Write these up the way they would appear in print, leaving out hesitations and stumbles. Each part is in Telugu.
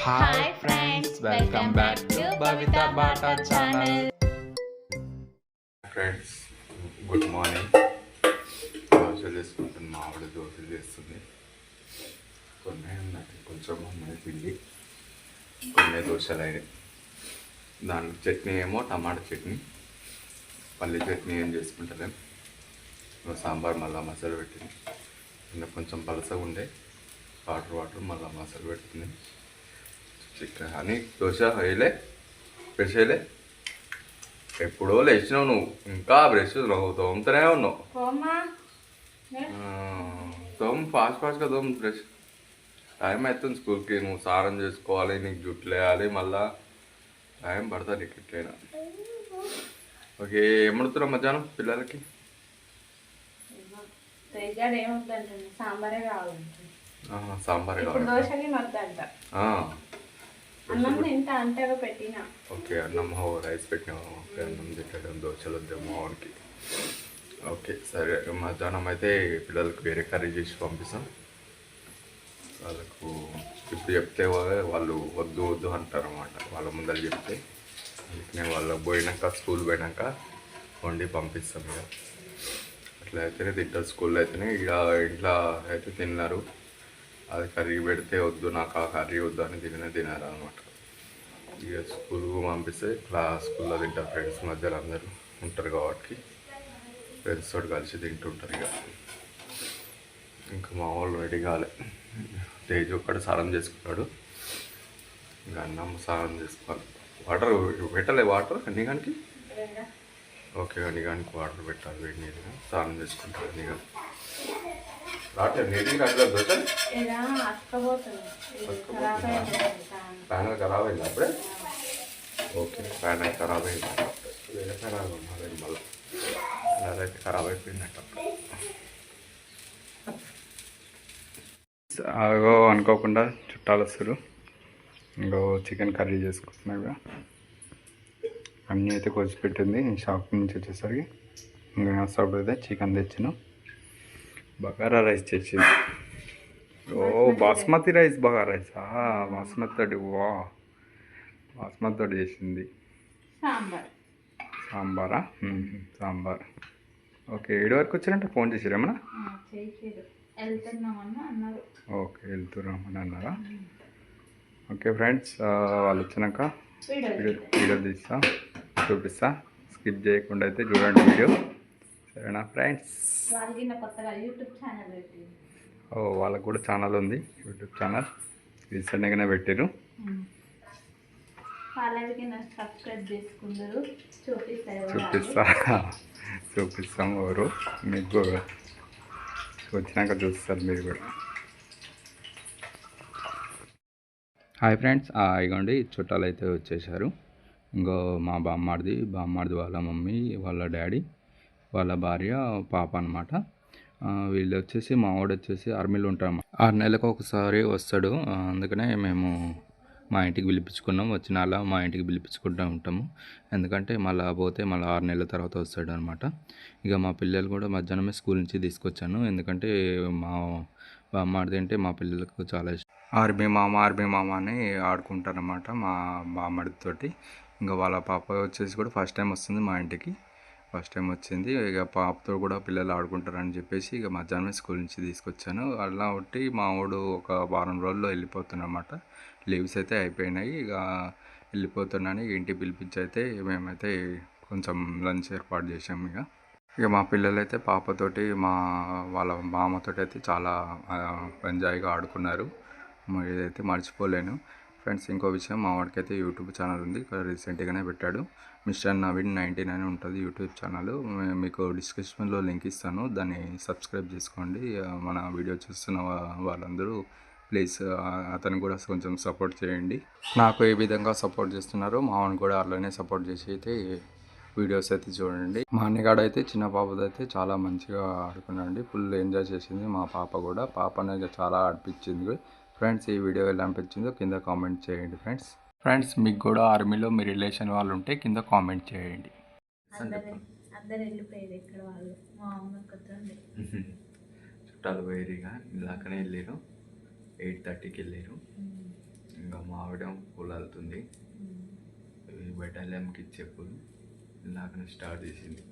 Hi friends, welcome back to Bhavita Bata channel. Friends good morning. దోశలు వేసుకుంటుంది, మా ఆవిడ దోశలు చేస్తుంది. కొన్ని ఉన్నాయి, కొంచెం అమ్మాయి పిండి, కొన్ని దోశలు అయినాయి. దానికి చట్నీ ఏమో టమాటా చట్నీ, పల్లి చట్నీ ఏం చేసుకుంటలేం. సాంబార్ మళ్ళీ మసాలా పెట్టింది. ఇంకా కొంచెం పలసగా ఉండే వాటర్ మళ్ళీ మసాలా పెడుతుంది. చికెన్ అని దోశ వేయలే, బ్రష్ వేయలే. ఎప్పుడో లేచినావు నువ్వు, ఇంకా బ్రష్ నువ్వు తోముతూనే ఉన్నావు. ఫాస్ట్గా తోము బ్రష్. టైం అవుతుంది స్కూల్కి, నువ్వు స్నానం చేసుకోవాలి, నీకు జుట్లు వేయాలి, మళ్ళా టైం పడుతుంది నీకు ఎట్లయినా. ఓకే, ఏమడుతున్నావు మధ్యాహ్నం పిల్లలకి? సాంబారే కావాలి. ఓకే, అన్నం రైస్ పెట్టినాము. ఓకే, అన్నం తిట్టడం, దోశలు వద్దాము మావాడికి. ఓకే సరే, మధ్యాహ్నం అయితే పిల్లలకు వేరే కర్రీ చేసి పంపిస్తాం. వాళ్ళకు ఇప్పుడు చెప్తే వాళ్ళు వద్దు అంటారు అన్నమాట. వాళ్ళ ముందర చెప్తే అందుకనే వాళ్ళకి పోయినాక, స్కూల్ పోయినాక వండి పంపిస్తాం. ఇక అట్లా అయితేనే తింటారు. స్కూల్లో అయితేనే, ఇక ఇంట్లో అయితే తిన్నారు. అది కర్రీ పెడితే వద్దు, నాకు ఆ కర్రీ వద్దు అని తినారు అనమాట. ఇక స్కూల్కు పంపిస్తే స్కూల్లో తింటారు. ఫ్రెండ్స్ మధ్యలో అందరూ ఉంటారు కాబట్టి ఫ్రెండ్స్ తోటి కలిసి తింటుంటారు. ఇక ఇంకా మా వాళ్ళు రెడీ కాలే. తేజ్ ఒక్కడు స్నానం చేసుకున్నాడు. ఇంకా అన్నం స్నానం చేసుకోవాలి. వాటర్ పెట్టలే, వాటర్ అన్నిగానికి. ఓకే, అన్నిగానికి వాటర్ పెట్టాలి, వేడి నీళ్ళు. స్నానం చేసుకుంటారు అన్నిగా. రావట్లేదు నీటికి, రావట్లేదు దోశ. ప్యాన్ ఖరాబ్ అయింది అప్పుడే. ఓకే, ప్యాన్ అయితే ఖరాబ్ అయింది. వేరే ఖరాబ్ ఉన్నది మళ్ళీ. అదైతే ఖరాబ్ అయిపోయిందంట. అగో అనుకోకుండా చుట్టాలు వస్తారు. ఇంకో చికెన్ కర్రీ చేసుకుంటున్నాగా. అన్నీ అయితే కోసి పెట్టింది. షాప్ నుంచి వచ్చేసరికి ఇంకా షాప్ అయితే చికెన్ తెచ్చాను. బగారా రైస్ చేసింది. ఓ బాస్మతి రైస్, బగారా రైస్. బాస్మతి తోటి, బాస్మతి తోటి చేసింది. సాంబారా? సాంబార్. ఓకే, 7 వరకు వచ్చారంటే ఫోన్ చేసారు ఏమన్నా? ఓకే, వెళ్తున్నామని అన్నారా? ఓకే ఫ్రెండ్స్, వాళ్ళు వచ్చినాక వీడియో తీస్తా, చూపిస్తా. స్కిప్ చేయకుండా అయితే చూడండి వీడియో, సరేనా ఫ్రెండ్స్? వాళ్ళకు కూడా ఛానల్ ఉంది, యూట్యూబ్ ఛానల్. రీసెంట్గానే పెట్టారు. చూపిస్తాం. ఎవరు మీకు వచ్చినాక చూస్తారు మీరు కూడా. హాయ్ ఫ్రెండ్స్, ఇగోండి చుట్టాలు అయితే వచ్చేసారు. ఇంకో మా బామ్మాడిది వాళ్ళ మమ్మీ, వాళ్ళ డాడీ, వాళ్ళ భార్య, పాప అనమాట. వీళ్ళు వచ్చేసి, మా వాడు వచ్చేసి ఆర్మీలో ఉంటాము. 6 నెలలకు ఒకసారి వస్తాడు. అందుకనే మేము మా ఇంటికి పిలిపించుకున్నాం. వచ్చిన అలా మా ఇంటికి పిలిపించుకుంటూ ఉంటాము. ఎందుకంటే మళ్ళీ పోతే మళ్ళీ 6 నెలల తర్వాత వస్తాడు అనమాట. ఇక మా పిల్లలు కూడా మధ్యాహ్నమే స్కూల్ నుంచి తీసుకొచ్చాను. ఎందుకంటే మా బామ్మాడిది అంటే మా పిల్లలకు చాలా ఇష్టం. ఆర్మీ మామ అని ఆడుకుంటారనమాట మా బామ్మడితోటి. ఇంకా వాళ్ళ పాప వచ్చేసి కూడా ఫస్ట్ టైం వస్తుంది మా ఇంటికి. ఫస్ట్ టైం వచ్చింది. ఇక పాపతో కూడా పిల్లలు ఆడుకుంటారని చెప్పేసి ఇక మధ్యాహ్నం స్కూల్ నుంచి తీసుకొచ్చాను. అలా ఒకటి మా వాడు ఒక వారం రోజుల్లో వెళ్ళిపోతున్నమాట. లీవ్స్ అయితే అయిపోయినాయి. ఇక వెళ్ళిపోతున్నాను. ఇంటికి పిలిపించి అయితే మేమైతే కొంచెం లంచ్ ఏర్పాటు చేసాము. ఇక మా పిల్లలైతే పాపతోటి, వాళ్ళ మామతోటి అయితే చాలా ఎంజాయ్గా ఆడుకున్నారు. ఇదైతే మర్చిపోలేను ఫ్రెండ్స్. ఇంకో విషయం, మా వాడికి అయితే యూట్యూబ్ ఛానల్ ఉంది, రీసెంట్గానే పెట్టాడు. మిస్టర్ నవీన్ 99 ఉంటుంది యూట్యూబ్ ఛానల్. మీకు డిస్క్రిప్షన్లో లింక్ ఇస్తాను, దాన్ని సబ్స్క్రైబ్ చేసుకోండి. మన వీడియో చూస్తున్న వాళ్ళందరూ ప్లీజ్ అతను కూడా కొంచెం సపోర్ట్ చేయండి. నాకు ఏ విధంగా సపోర్ట్ చేస్తున్నారో మా వాడిని కూడా అలానే సపోర్ట్ చేసి అయితే వీడియోస్ అయితే చూడండి. మా అన్నగాడు అయితే చిన్న పాపదైతే చాలా మంచిగా ఆడుకున్నాండి, ఫుల్ ఎంజాయ్ చేసింది. మా పాప కూడా, పాప అనేది చాలా ఆడిపించింది. ఫ్రెండ్స్, ఈ వీడియో ఎలా అనిపించిందో కింద కామెంట్ చేయండి ఫ్రెండ్స్. మీకు కూడా ఆర్మీలో మీ రిలేషన్ వాళ్ళు ఉంటే కింద కామెంట్ చేయండి. చుట్టాలు వేరేగా ఇందాకనే వెళ్ళారు. 8:30కి వెళ్ళారు. ఇంకా మా ఆవిడ పూలు వెళ్తుంది. ఇవి బెటాలియంకి ఇచ్చే పూలు ఇలాగనే స్టార్ట్ చేసింది.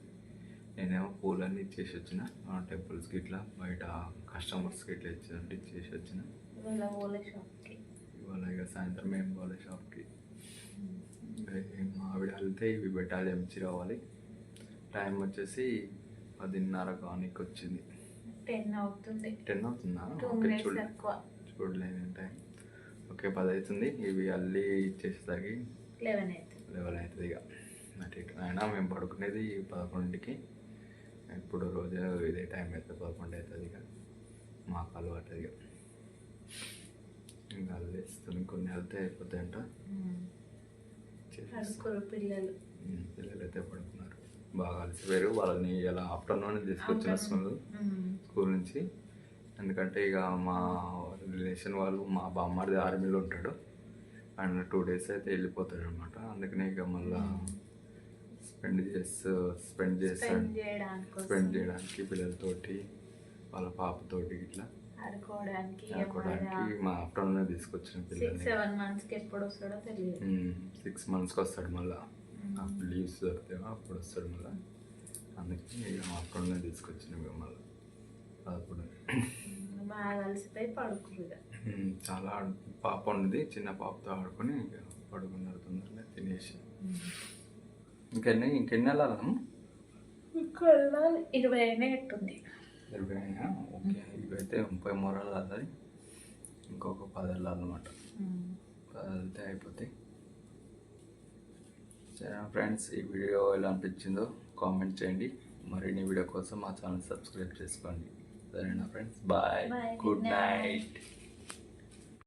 నేనేమో పూలన్నీ ఇచ్చేసి వచ్చిన టెంపుల్స్కి ఇట్లా బయట కస్టమర్స్కి ఇట్లా ఇచ్చేసి వచ్చిన. ఇవాళ ఇక సాయంత్రం మేము పోలే షాప్కి. మా ఆవిడ వెళ్తే ఇవి బెటాలియం ఇచ్చి రావాలి. టైం వచ్చేసి 10:30 కానికి వచ్చింది. 10 అవుతుంది. 10 అవుతుందా? 2 ఓకే, minutes చూడలేని టైం. ఓకే, 10 అవుతుంది. ఇవి అల్లి ఇచ్చేసరికి 11 అవుతుంది. ఇక అటు ఇటు అయినా మేము పడుకునేది 11కి. ఇప్పుడు రోజు ఇదే టైం అవుతుంది, 11 అవుతుంది. ఇక మాకు అలవాటు. ఇక ఇంకా అల్లేస్తుంది. కొన్ని వెళ్తే అయిపోతాయంట. పిల్లలు అయితే పడుకున్నారు, బాగా అలసిపోయారు. వాళ్ళని ఇలా ఆఫ్టర్నూన్ తీసుకొచ్చిన స్కూల్ నుంచి. ఎందుకంటే ఇక మా రిలేషన్ వాళ్ళు, మా బామ్మడిది ఆర్మీలో ఉంటాడు. ఆయన 2 days అయితే వెళ్ళిపోతాడు అనమాట. అందుకనే ఇక మళ్ళీ స్పెండ్ చేయడానికి పిల్లలతోటి, వాళ్ళ పాపతోటి ఇట్లా ఆడుకోవడానికి మా ఆఫ్టర్నూన్ తీసుకొచ్చిన పిల్లలు. 6-7 monthsకి ఎప్పుడు వస్తాడో తెలియదు. 6 monthsకి వస్తాడు మళ్ళీ. అప్పుడు లీవ్స్ దొరుకుతాయో అప్పుడు వస్తాడు మళ్ళీ. అందుకే ఇక ఆఫ్టర్నూన్ తీసుకొచ్చిన మళ్ళీ. అప్పుడు బాగా కలిసిపోయి పడుకుంది. చాలా పాప ఉన్నది, చిన్న పాపతో ఆడుకొని ఇక పడుకున్నారు తొందరగా తినేసి. ఇంకెన్ని వెళ్ళాలమ్మా? 20 అయినట్టుంది. 20 అయినా? ఓకే, ఇవైతే 30 మూరాలు వెళ్ళాలి. ఇంకొక 10 వెళ్ళాలన్నమాట. 10 వెళ్తే అయిపోతాయి. సరే ఫ్రెండ్స్, ఈ వీడియో ఎలా అనిపించిందో కామెంట్ చేయండి. మరిన్ని వీడియో కోసం మా ఛానల్ సబ్స్క్రైబ్ చేసుకోండి. సరేనా ఫ్రెండ్స్? Bye, good night.